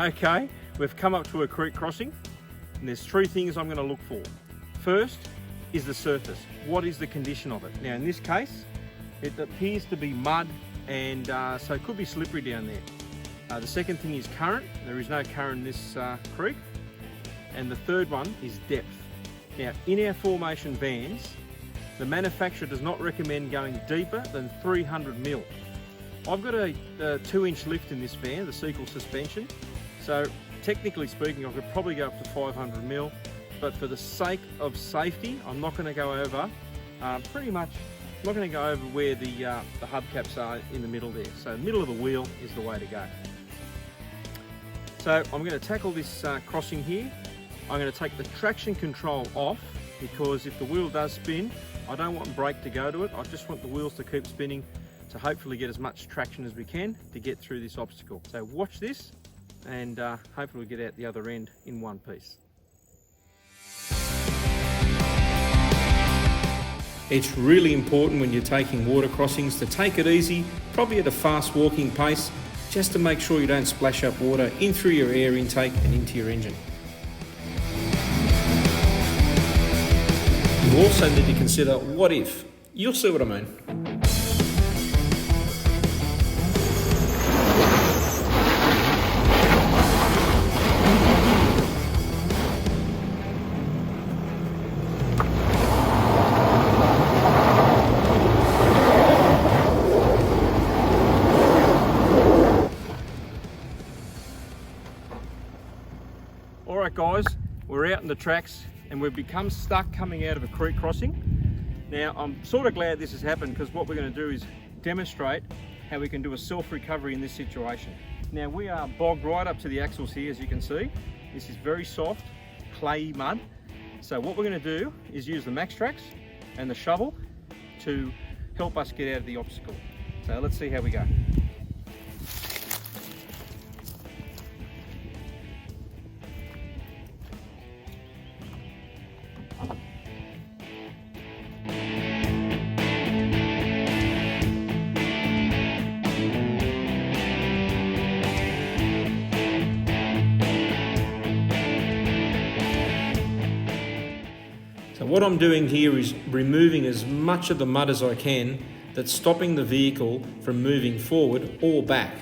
Okay, we've come up to a creek crossing and there's three things I'm going to look for. First is the surface. What is the condition of it? Now in this case, it appears to be mud and so it could be slippery down there. The second thing is current. There is no current in this creek. And the third one is depth. Now in our 4motion vans, the manufacturer does not recommend going deeper than 300 mil. I've got a 2-inch lift in this van, the sequel suspension. So technically speaking, I could probably go up to 500 mil, but for the sake of safety, I'm not going to go over, I'm not going to go over where the hubcaps are in the middle there. So the middle of the wheel is the way to go. So I'm going to tackle this crossing here. I'm going to take the traction control off because if the wheel does spin, I don't want brake to go to it. I just want the wheels to keep spinning to hopefully get as much traction as we can to get through this obstacle. So watch this and hopefully we'll get out the other end in one piece. It's really important when you're taking water crossings to take it easy, probably at a fast walking pace, just to make sure you don't splash up water in through your air intake and into your engine. You also need to consider what if. You'll see what I mean. Alright guys, we're out in the tracks and we've become stuck coming out of a creek crossing. Now I'm sort of glad this has happened because what we're going to do is demonstrate how we can do a self-recovery in this situation. Now we are bogged right up to the axles here, as you can see. This is very soft, clayey mud. So what we're going to do is use the MaxTrax and the shovel to help us get out of the obstacle. So let's see how we go. So what I'm doing here is removing as much of the mud as I can that's stopping the vehicle from moving forward or back.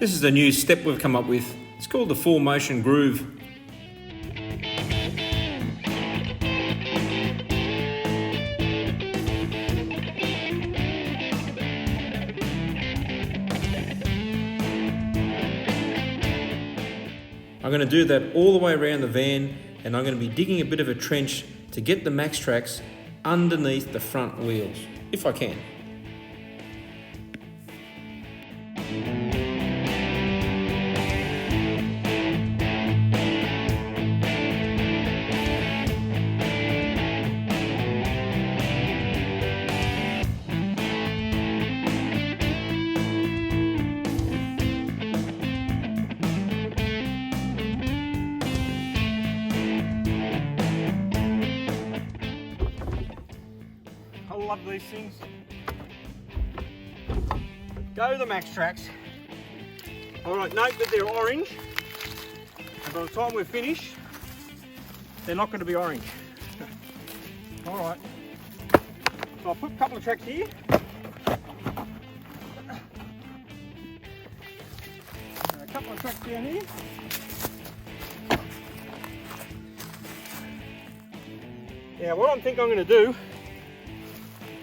This is a new step we've come up with. It's called the 4motion groove. I'm going to do that all the way around the van and I'm going to be digging a bit of a trench to get the MaxTrax underneath the front wheels, if I can. I love these things. Go to the MaxTrax. Alright, note that they're orange, and by the time we're finished, they're not going to be orange. Alright, so I'll put a couple of tracks here. And a couple of tracks down here. Now what I think I'm going to do,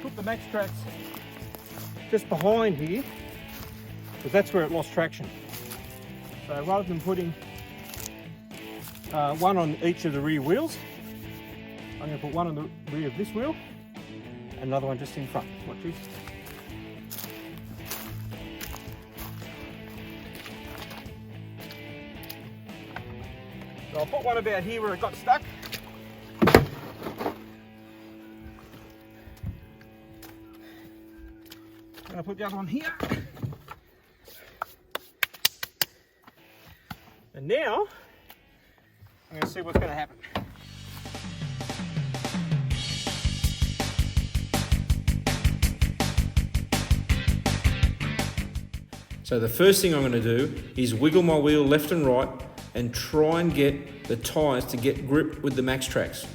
put the MaxTrax just behind here, because that's where it lost traction. So rather than putting one on each of the rear wheels, I'm going to put one on the rear of this wheel and another one just in front. Watch this. So I'll put one about here where it got stuck. I'm going to put the other one here. And now, I'm going to see what's going to happen. So the first thing I'm going to do is wiggle my wheel left and right and try and get the tyres to get grip with the max tracks.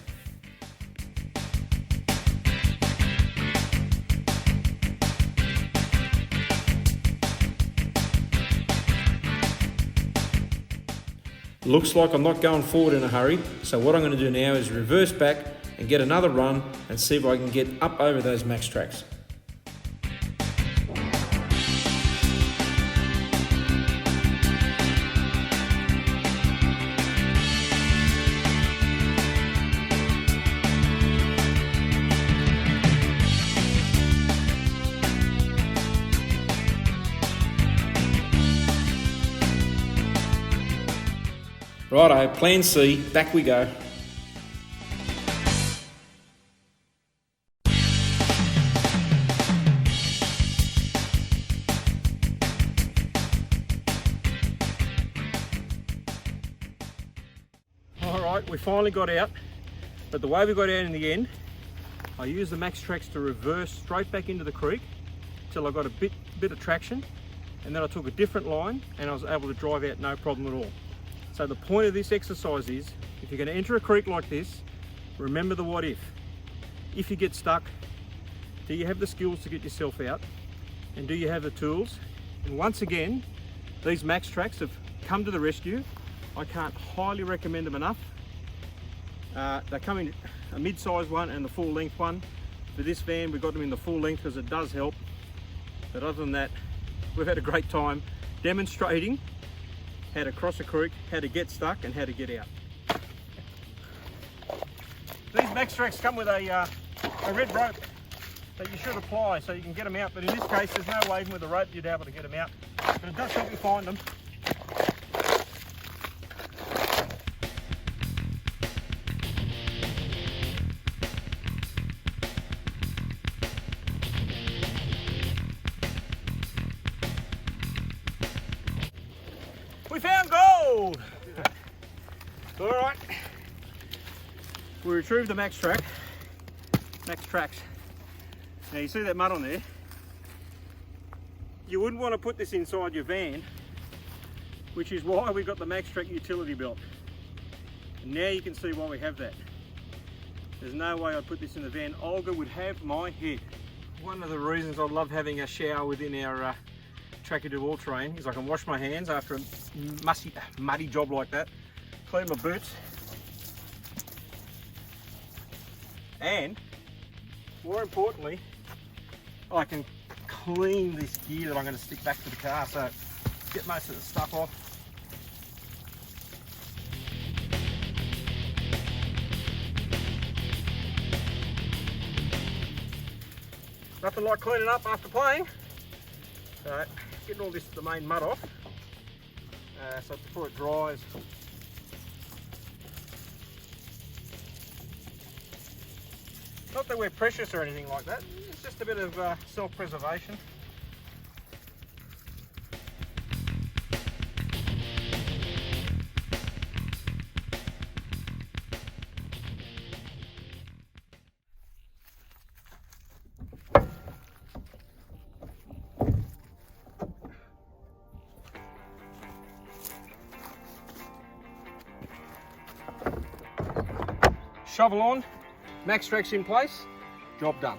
Looks like I'm not going forward in a hurry, so what I'm going to do now is reverse back and get another run and see if I can get up over those max tracks. Righto, plan C, back we go. Alright, we finally got out, but the way we got out in the end, I used the max tracks to reverse straight back into the creek till I got a bit of traction, and then I took a different line and I was able to drive out no problem at all. So the point of this exercise is, if you're going to enter a creek like this, remember the what if. If you get stuck, do you have the skills to get yourself out? And do you have the tools? And once again, these max tracks have come to the rescue. I can't highly recommend them enough. They come in a mid-size one and the full length one. For this van, we got them in the full length because it does help. But other than that, we've had a great time demonstrating how to cross a creek, how to get stuck, and how to get out. These max tracks come with a red rope that you should apply so you can get them out, but in this case there's no way even with a rope you'd be able to get them out. But it does help you find them. We found gold! Alright, we retrieved the max tracks. Now you see that mud on there? You wouldn't want to put this inside your van, which is why we got the max track utility belt. And now you can see why we have that. There's no way I'd put this in the van. Olga would have my head. One of the reasons I love having a shower within our Tracker all-terrain is I can wash my hands after a muddy job like that, clean my boots, and more importantly, I can clean this gear that I'm going to stick back to the car, so get most of the stuff off. Nothing like cleaning up after playing. So getting all the main mud off, so before it dries. Not that we're precious or anything like that, it's just a bit of self-preservation. Shovel on, max tracks in place, job done.